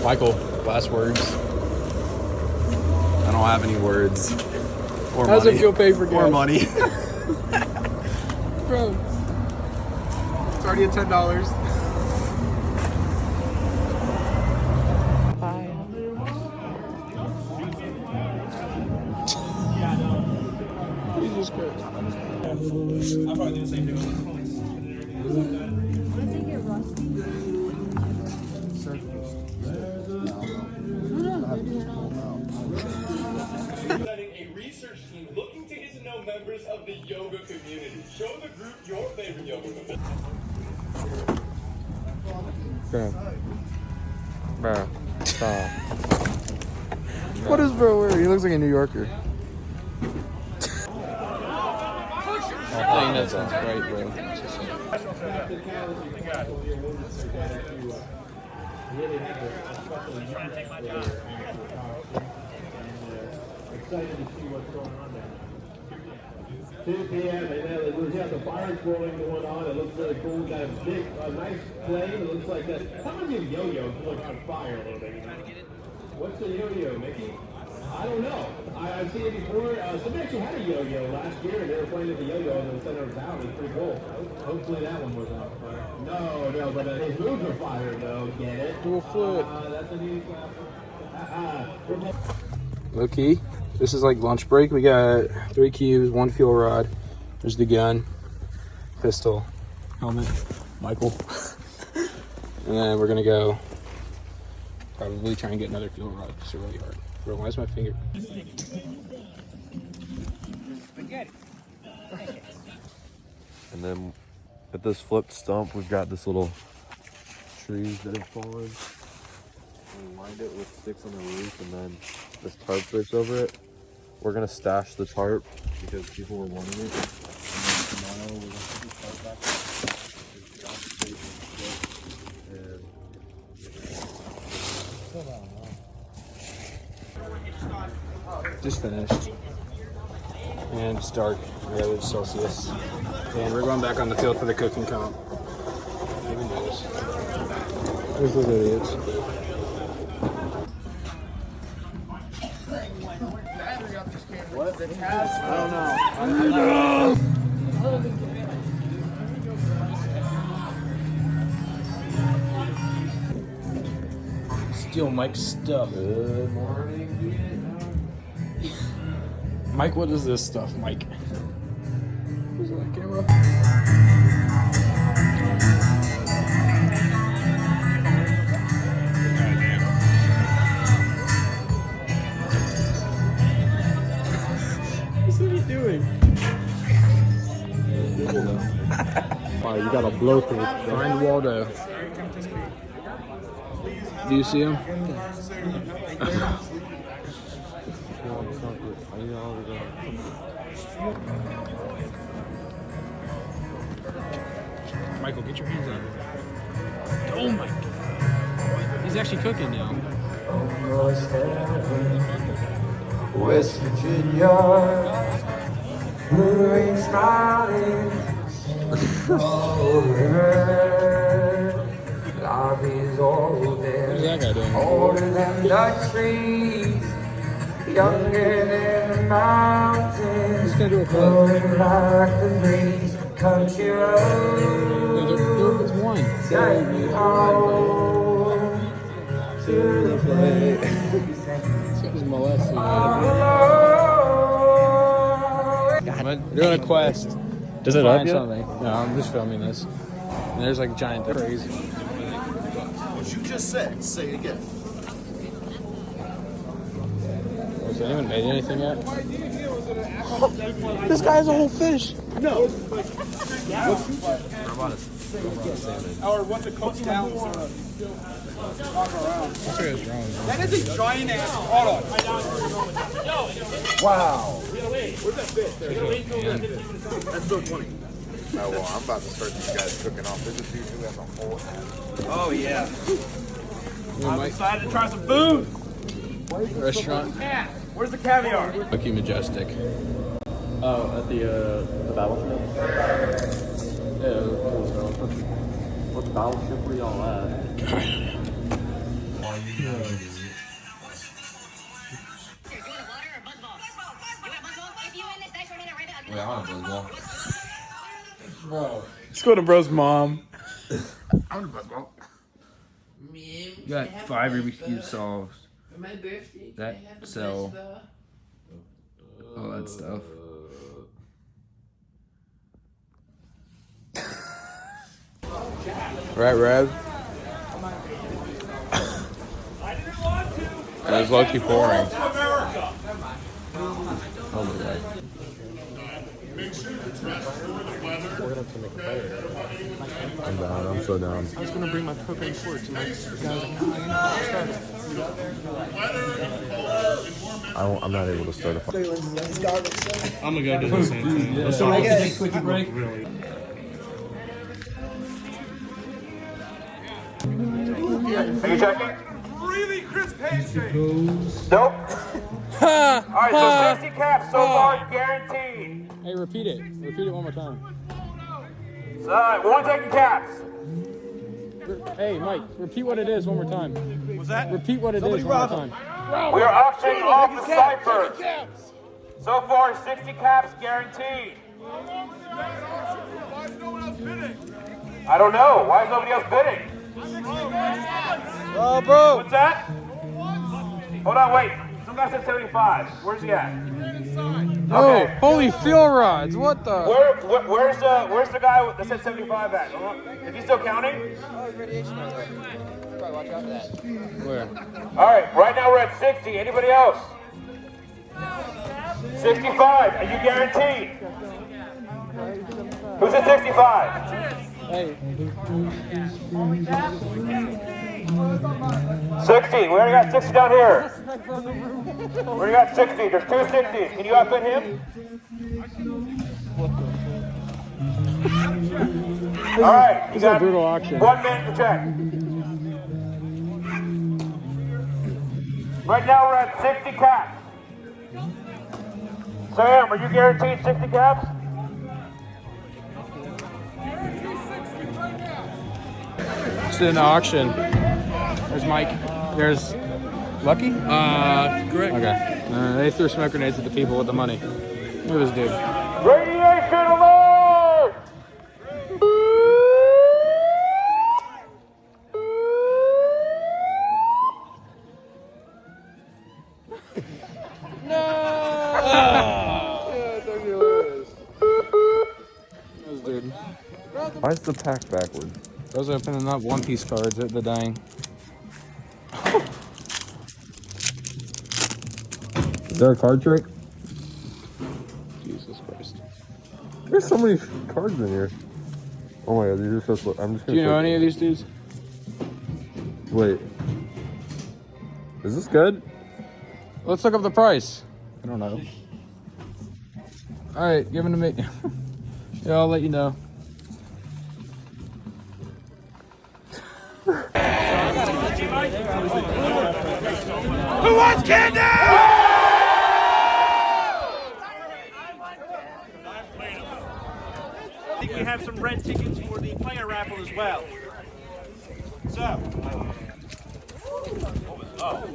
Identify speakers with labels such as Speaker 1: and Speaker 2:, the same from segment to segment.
Speaker 1: Michael, last words. I don't have any words. Or
Speaker 2: How's
Speaker 1: money.
Speaker 2: it feel paying for gas?
Speaker 1: Or money.
Speaker 2: Bro, it's already at $10. Jesus Christ.
Speaker 3: I'll probably do the same thing. A research team looking to get to know members of the yoga community. Show the group your favorite yoga movement.
Speaker 4: Bro, stop.
Speaker 2: What is bro wearing? He looks like a New Yorker.
Speaker 1: Dang, that sounds great, bro.
Speaker 5: Excited to see what's going on there. 2 p.m. and we have the fire swirling going on. It looks really cool. Got a big, nice plane. It looks like that. Some of your yo-yos look on fire a little bit. What's the yo-yo, Mickey? I don't know. I've seen it before. Somebody actually had a yo-yo last year, and they were playing with the yo-yo in the center of town. It was pretty cool. Hopefully that one was on fire. No, but his moves are fire, though. Get it?
Speaker 2: Do a flip.
Speaker 5: That's a new
Speaker 2: Low key. This is like lunch break. We got 3 cubes, 1 fuel rod. There's the gun, pistol, helmet, Michael. And then we're gonna go probably try and get another fuel rod. It's really hard. Bro, why is my finger?
Speaker 4: And then with this flipped stump, we've got this little trees that have fallen. We lined it with sticks on the roof, and then this tarp goes over it. We're gonna stash the tarp because people were wanting it. And then tomorrow we're gonna put the tarp back up.
Speaker 2: Just finished. And it's dark. Yeah, it's Celsius. And we're going back on the field for the cooking comp. Even knows. There's those idiots. What? I don't know. Steal Mike's stuff.
Speaker 4: Good morning,
Speaker 2: Mike, what is this stuff, Mike? Who's on that camera? What's he doing?
Speaker 4: Wow, you got a blow through.
Speaker 2: Find Waldo. Do you see him? Michael, get your hands out of it. Oh my God. He's actually cooking now.
Speaker 6: West Virginia, blue rain smiling over. Life is older,
Speaker 2: What's that guy doing?
Speaker 6: older than the trees, younger than the mountains,
Speaker 2: He's gonna do a flip.
Speaker 6: blowing like the breeze. Country
Speaker 2: No,
Speaker 6: road,
Speaker 2: there was one.
Speaker 6: take me home to the place.
Speaker 2: This guy's molesting.
Speaker 6: God,
Speaker 2: We're doing a quest.
Speaker 4: Is it
Speaker 2: Find
Speaker 4: up yet?
Speaker 2: something. No, I'm just filming this. And there's like giant crazy.
Speaker 7: What you just said, say it again.
Speaker 2: Has anyone made anything yet? This guy has a whole fish.
Speaker 7: No.
Speaker 3: Or what the coach down sort of walk around.
Speaker 2: What's wrong?
Speaker 3: That is a giant ass. Hold on.
Speaker 7: Wow.
Speaker 3: Where's that fish?
Speaker 7: That's so funny. Oh, well, I'm about to start these guys cooking off. There's a dude who has a whole hat.
Speaker 3: Oh, yeah.
Speaker 2: I'm
Speaker 3: Excited to try some food.
Speaker 2: Restaurant.
Speaker 3: Where's the caviar?
Speaker 2: Lucky Majestic.
Speaker 4: Oh, at the battleship? Yeah, it was cool. What battleship were y'all at?
Speaker 1: Wait, I want a buzz ball.
Speaker 2: Bro. Let's go to bro's mom.
Speaker 7: I want a buzz ball.
Speaker 2: You got 5 Rubik's Cube solved. That sell all that stuff. Right, Rev? That was low-key boring. Oh my god.
Speaker 4: I'm down. I'm so down.
Speaker 2: I was gonna bring my propane shorts and my guys
Speaker 4: I'm not able to start a fire.
Speaker 1: I'm gonna go do the same thing. Let's
Speaker 2: So I get a quick break.
Speaker 5: Are you checking?
Speaker 3: Really crisp handshake.
Speaker 5: Nope. Alright, so 60 caps so far guaranteed.
Speaker 2: Hey, repeat it. Repeat it one more time.
Speaker 5: Alright, we want taking caps.
Speaker 2: Hey, Mike, repeat what it is one more time.
Speaker 3: What's that?
Speaker 2: Repeat what it is one more time.
Speaker 5: We are auctioning off the Cypher. So far, 60 caps guaranteed.
Speaker 3: Why is no one else bidding?
Speaker 5: I don't know. Why is nobody else bidding?
Speaker 2: Oh, bro.
Speaker 5: What's that? Hold on, wait. Some guy said 75. Where's he at?
Speaker 2: Oh,
Speaker 5: Okay.
Speaker 2: holy fuel rods. What the?
Speaker 5: Where's the guy that said 75 at? Is he still counting?
Speaker 2: Where?
Speaker 5: All right, right now we're at 60. Anybody else? 65. Are you guaranteed? Who's at 65?
Speaker 2: Hey.
Speaker 5: 60. We already got 60 down here. We already got 60. There's 2 60s. Can you outbid him? All right.
Speaker 2: This is a brutal auction.
Speaker 5: 1 minute to check. Right now we're at 60 caps. Sam, are you guaranteed 60 caps?
Speaker 2: It's an auction. There's Mike. There's Lucky?
Speaker 1: Correct.
Speaker 2: Okay. They threw smoke grenades at the people with the money. Look at this dude.
Speaker 5: Radiation alert!
Speaker 2: This dude.
Speaker 4: Why is the pack backward?
Speaker 2: Those are opening up One Piece cards at the dang.
Speaker 4: Is there a card trick?
Speaker 2: Jesus Christ.
Speaker 4: There's so many cards in here. Oh my god, these are so. I'm just
Speaker 2: Do
Speaker 4: gonna.
Speaker 2: you know any of these dudes?
Speaker 4: Wait. Is this good?
Speaker 2: Let's look up the price. I don't know. Alright, give them to me. Yeah, I'll let you know.
Speaker 3: Who wants candy? I think we have some red tickets for the player raffle as well. So.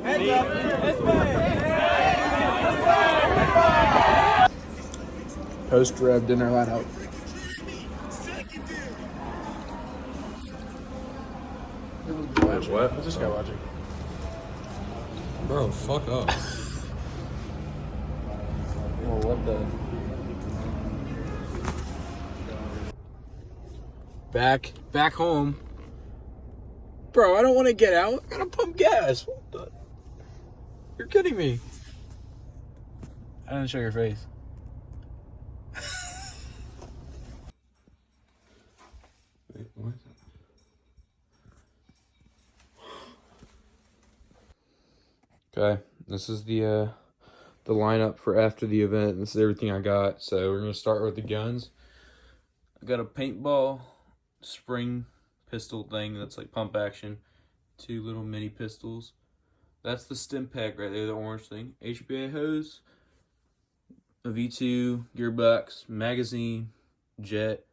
Speaker 3: Heads up.
Speaker 2: Post rev dinner lineup.
Speaker 4: Wait, what?
Speaker 2: What's this guy watching?
Speaker 1: Bro, fuck up.
Speaker 2: Well, what the? Back home. Bro, I don't want to get out. I gotta pump gas. What the? You're kidding me. I didn't show your face.
Speaker 1: Wait, what?
Speaker 2: Okay, this is the lineup for after the event. This is everything I got. So we're gonna start with the guns. I got a paintball spring pistol thing that's like pump action. 2 little mini pistols. That's the stim pack right there, the orange thing. HBA hose, a V2 gearbox, magazine, jet.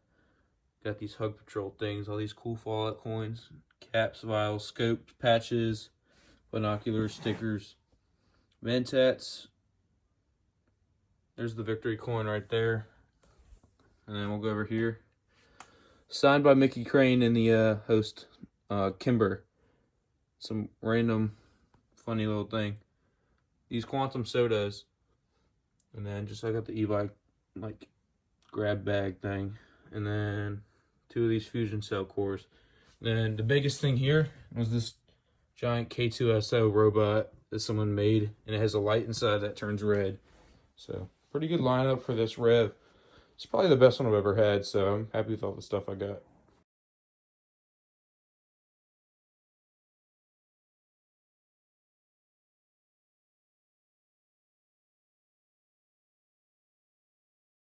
Speaker 2: Got these Hug Patrol things, all these cool Fallout coins, caps, vials, scopes, patches, binoculars, stickers, Ventats. There's the victory coin right there. And then we'll go over here. Signed by Mickey Crane and the host, Kimber. Some random funny little thing. These quantum sodas. And then just I got the e-bike like grab bag thing. And then 2 of these fusion cell cores. Then the biggest thing here was this giant K2SO robot that someone made, and it has a light inside that turns red. So pretty good lineup for this rev. It's probably the best one I've ever had, so I'm happy with all the stuff I got.